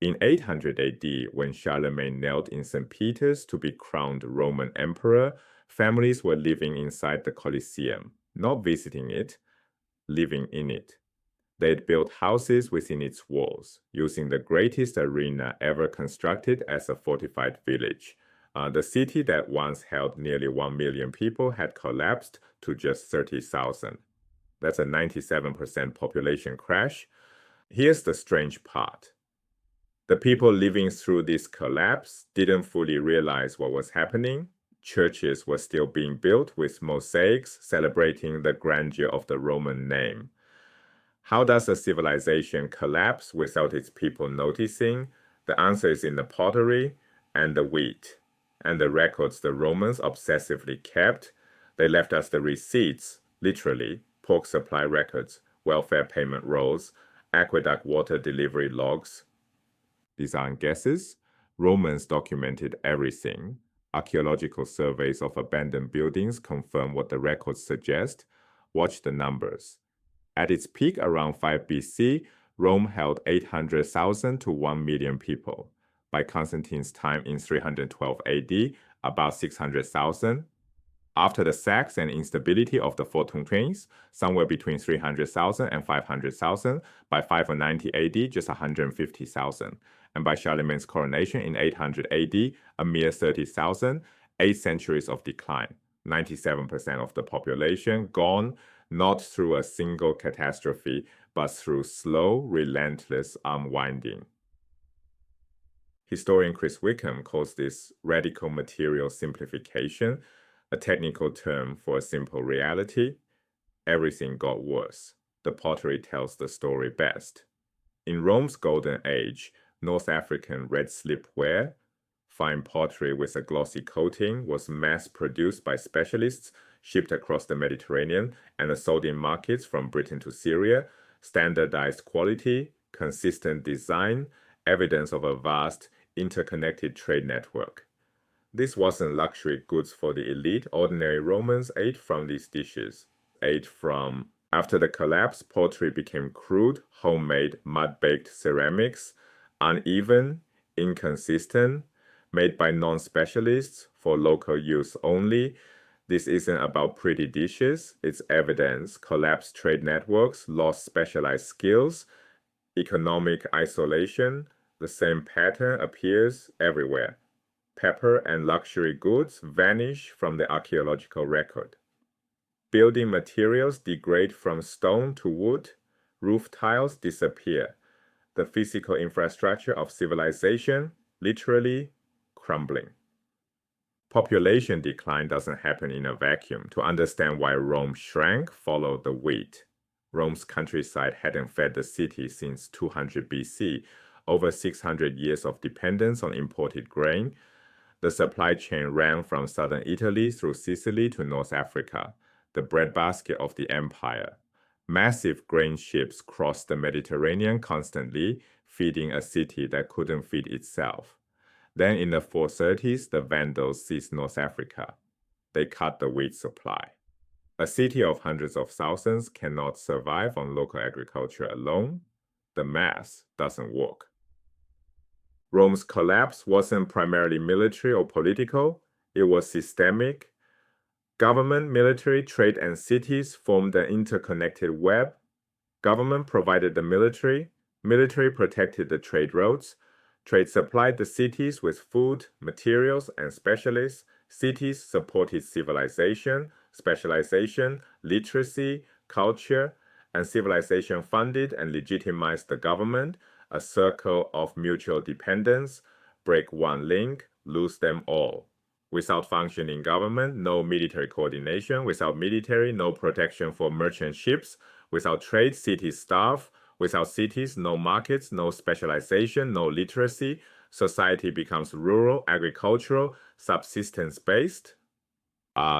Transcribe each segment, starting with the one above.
In 800 AD, when Charlemagne knelt in St. Peter's to be crowned Roman emperor, families were living inside the Coliseum, not visiting it, living in it. They'd built houses within its walls, using the greatest arena ever constructed as a fortified village. The city that once held nearly 1 million people had collapsed to just 30,000. That's a 97% population crash. Here's the strange part. The people living through this collapse didn't fully realize what was happening. Churches were still being built with mosaics celebrating the grandeur of the Roman name. How does a civilization collapse without its people noticing? The answer is in the pottery and the wheat, and the records the Romans obsessively kept. They left us the receipts, literally, pork supply records, welfare payment rolls, aqueduct water delivery logs. These aren't guesses. Romans documented everything. Archaeological surveys of abandoned buildings confirm what the records suggest. Watch the numbers. At its peak around 5 BC, Rome held 800,000 to 1 million people. By Constantine's time in 312 AD, about 600,000. After the sacks and instability of the 1420s, somewhere between 300,000 and 500,000. By 590 AD, just 150,000. And by Charlemagne's coronation in 800 AD, a mere 30,000. 8 centuries of decline. 97% of the population gone, not through a single catastrophe, but through slow, relentless unwinding. Historian Chris Wickham calls this radical material simplification, a technical term for a simple reality. Everything got worse. The pottery tells the story best. In Rome's golden age, North African red slipware, fine pottery with a glossy coating, was mass-produced by specialists, shipped across the Mediterranean, and sold in markets from Britain to Syria. Standardized quality, consistent design, evidence of a vast, interconnected trade network. This wasn't luxury goods for the elite. Ordinary Romans ate from these dishes. After the collapse, pottery became crude, homemade, mud-baked ceramics, uneven, inconsistent, made by non-specialists for local use only. This isn't about pretty dishes. It's evidence. Collapsed trade networks, lost specialized skills, economic isolation. The same pattern appears everywhere. Pepper and luxury goods vanish from the archaeological record. Building materials degrade from stone to wood. Roof tiles disappear. The physical infrastructure of civilization literally crumbling. Population decline doesn't happen in a vacuum. To understand why Rome shrank, follow the wheat. Rome's countryside hadn't fed the city since 200 BC, over 600 years of dependence on imported grain. The supply chain ran from southern Italy through Sicily to North Africa, the breadbasket of the empire. Massive grain ships crossed the Mediterranean constantly, feeding a city that couldn't feed itself. Then in the 430s, the Vandals seized North Africa. They cut the wheat supply. A city of hundreds of thousands cannot survive on local agriculture alone. The math doesn't work. Rome's collapse wasn't primarily military or political. It was systemic. Government, military, trade, and cities formed an interconnected web. Government provided the military protected the trade routes. Trade supplied the cities with food, materials, and specialists. Cities supported civilization, specialization, literacy, culture, and civilization funded and legitimized the government, a circle of mutual dependence. Break one link, lose them all. Without functioning government, no military coordination. Without military, no protection for merchant ships. Without trade, cities starve. Without cities, no markets, no specialization, no literacy. Society becomes rural, agricultural, subsistence-based.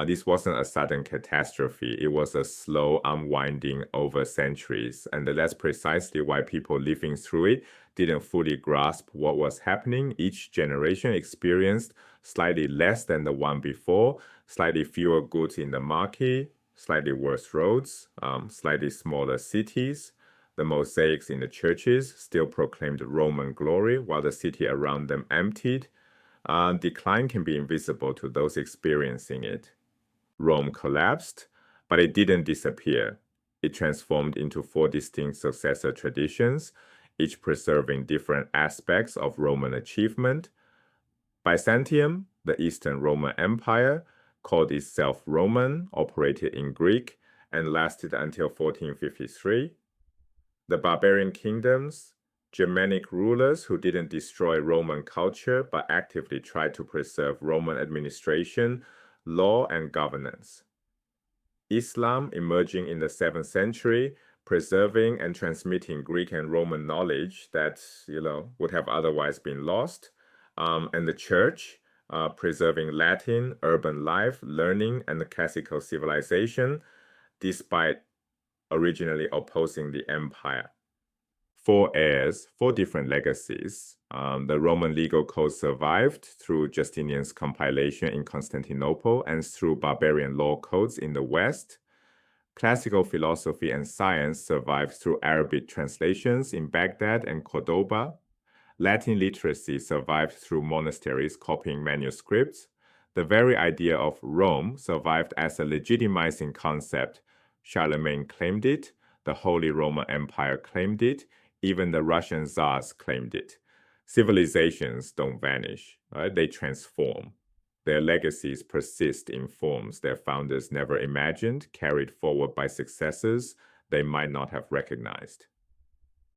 This wasn't a sudden catastrophe. It was a slow unwinding over centuries. And that's precisely why people living through it didn't fully grasp what was happening. Each generation experienced slightly less than the one before, slightly fewer goods in the market, slightly worse roads, slightly smaller cities. The mosaics in the churches still proclaimed Roman glory while the city around them emptied. Decline can be invisible to those experiencing it. Rome collapsed, but it didn't disappear. It transformed into 4 distinct successor traditions, each preserving different aspects of Roman achievement. Byzantium, the Eastern Roman Empire, called itself Roman, operated in Greek, and lasted until 1453. The barbarian kingdoms, Germanic rulers who didn't destroy Roman culture but actively tried to preserve Roman administration, law, and governance. Islam emerging in the 7th century, preserving and transmitting Greek and Roman knowledge that, would have otherwise been lost. And the church, preserving Latin, urban life, learning, and the classical civilization, despite originally opposing the empire. 4 heirs, 4 different legacies. The Roman legal code survived through Justinian's compilation in Constantinople and through barbarian law codes in the West. Classical philosophy and science survived through Arabic translations in Baghdad and Cordoba. Latin literacy survived through monasteries copying manuscripts. The very idea of Rome survived as a legitimizing concept. Charlemagne claimed it, the Holy Roman Empire claimed it, even the Russian Tsars claimed it. Civilizations don't vanish, right? They transform. Their legacies persist in forms their founders never imagined, carried forward by successors they might not have recognized.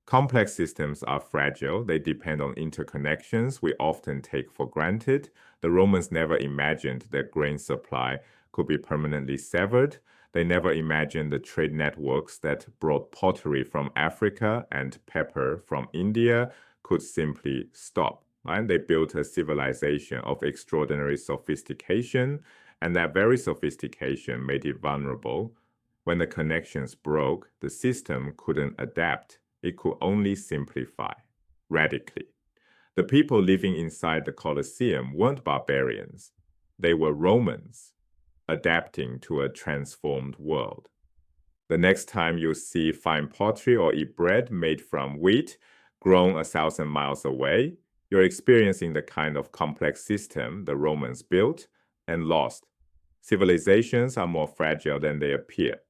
Complex systems are fragile. They depend on interconnections we often take for granted. The Romans never imagined their grain supply could be permanently severed. They never imagined the trade networks that brought pottery from Africa and pepper from India could simply stop. Right? They built a civilization of extraordinary sophistication, and that very sophistication made it vulnerable. When the connections broke, the system couldn't adapt. It could only simplify, radically. The people living inside the Coliseum weren't barbarians. They were Romans, adapting to a transformed world. The next time you see fine pottery or eat bread made from wheat grown 1,000 miles away, you're experiencing the kind of complex system the Romans built and lost. Civilizations are more fragile than they appear.